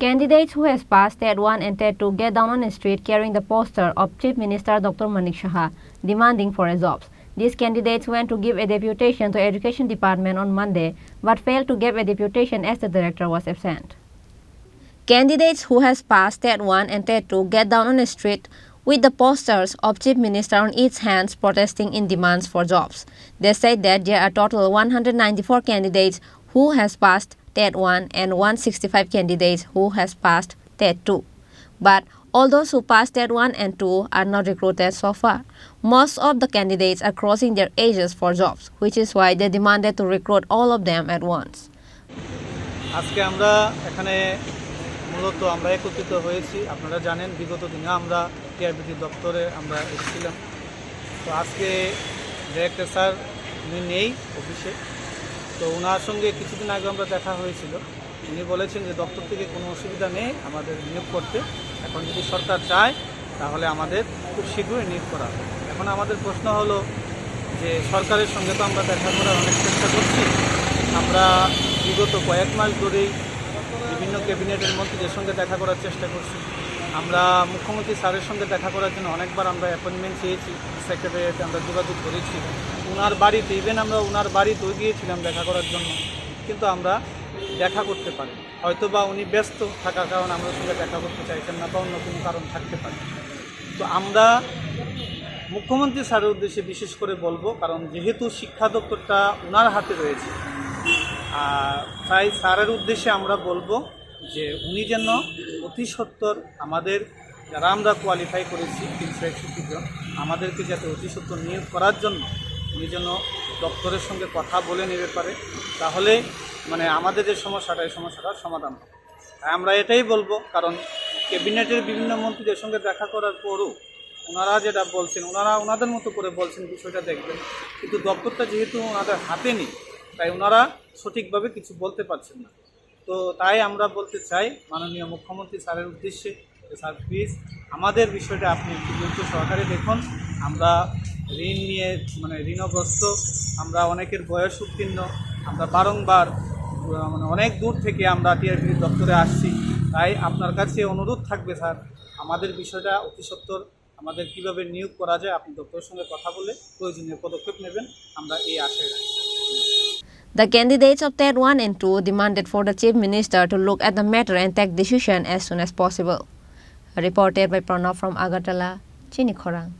Candidates who has passed TET-1 and TET-2 get down on the street carrying the poster of Chief Minister Dr. Manik Saha demanding for jobs. These candidates went to give a deputation to Education Department on Monday but failed to give a deputation as the director was absent. Candidates who has passed TET-1 and TET-2 get down on the street with the posters of Chief Minister on each hands protesting in demands for jobs. They said that there are total 194 candidates who has passed TET-1 and 165 candidates who has passed TET-2. But all those who passed TET-1 and 2 are not recruited so far. Most of the candidates are crossing their ages for jobs, which is why they demanded to recruit all of them at once. আজকে আমরা এখানে মূলত আমরা একত্রিত হয়েছি। আপনারা জানেন বিগত দিনে আমরা টিআরবিটি দপ্তরে আমরা এসেছিলাম। তো আজকে ডিরেক্টর স্যার উনি নেই অফিসে, তো ওনার সঙ্গে কিছুদিন আগে আমরা দেখা হয়েছিল। উনি বলেছেন যে দপ্তর থেকে কোনো অসুবিধা নেই আমাদের নিয়োগ করতে, এখন যদি সরকার চায় তাহলে আমাদের খুব শীঘ্রই নিয়োগ করা হবে। এখন আমাদের প্রশ্ন হলো যে সরকারের সঙ্গে তো আমরা দেখা করার অনেক চেষ্টা করছি। আমরা বিগত কয়েক মাস ধরেই বিভিন্ন ক্যাবিনেটের মন্ত্রীদের সঙ্গে দেখা করার চেষ্টা করছি। আমরা মুখ্যমন্ত্রী স্যারের সঙ্গে দেখা করার জন্য অনেকবার আমরা অ্যাপয়েন্টমেন্ট চেয়েছি, সেক্রেটারিয়েটে আমরা যোগাযোগ করেছি, ওনার বাড়িতে ইভেন আমরা ওনার বাড়িতেও গিয়েছিলাম দেখা করার জন্য, কিন্তু আমরা দেখা করতে পারি। হয়তো বা উনি ব্যস্ত থাকার কারণে আমাদের সঙ্গে দেখা করতে চাইছেন না বা অন্য কোনো কারণ থাকতে পারে। তো আমরা মুখ্যমন্ত্রী স্যারের উদ্দেশ্যে বিশেষ করে বলবো, কারণ যেহেতু শিক্ষা দপ্তরটা ওনার হাতে রয়েছে, তাই স্যারের উদ্দেশ্যে আমরা বলবো যে উনি যেন অতি সত্বর আমাদের যারা আমরা কোয়ালিফাই করেছি 361 জন, আমাদেরকে যাতে অতি সত্বর নিয়োগ করার জন্য উনি যেন দপ্তরের সঙ্গে কথা বলে নেবে পারে, তাহলে মানে আমাদের যে সমস্যাটা এই সমস্যাটার সমাধান হবে। আমরা এটাই বলবো, কারণ ক্যাবিনেটের বিভিন্ন মন্ত্রীদের সঙ্গে দেখা করার পরও ওনারা যেটা বলছেন, ওনারা ওনাদের মতো করে বলছেন বিষয়টা দেখবেন, কিন্তু দপ্তরটা যেহেতু ওনাদের হাতে নেই তাই ওনারা সঠিকভাবে কিছু বলতে পারছেন না। তো তাই আমরা বলতে চাই মাননীয় মুখ্যমন্ত্রী স্যারের উদ্দেশ্যে, স্যার প্লিজ আমাদের বিষয়টা আপনি একটু গুরুত্ব সহকারে দেখুন। আমরা ঋণ নিয়ে মানে ঋণগ্রস্ত, আমরা অনেকের বয়স উত্তীর্ণ, আমরা বারংবার মানে অনেক দূর থেকে আমরা টিআরবিটি দপ্তরে আসছি। তাই আপনার কাছে অনুরোধ থাকবে স্যার, আমাদের বিষয়টা অতি সত্বর আমাদের কীভাবে নিয়োগ করা যায় আপনি দপ্তরের সঙ্গে কথা বলে প্রয়োজনীয় পদক্ষেপ নেবেন, আমরা এই আশায় রাখি। The candidates of TET-1 and 2 demanded for the Chief Minister to look at the matter and take decision as soon as possible. Reported by Pranav from Agartala, Chini, Khorang.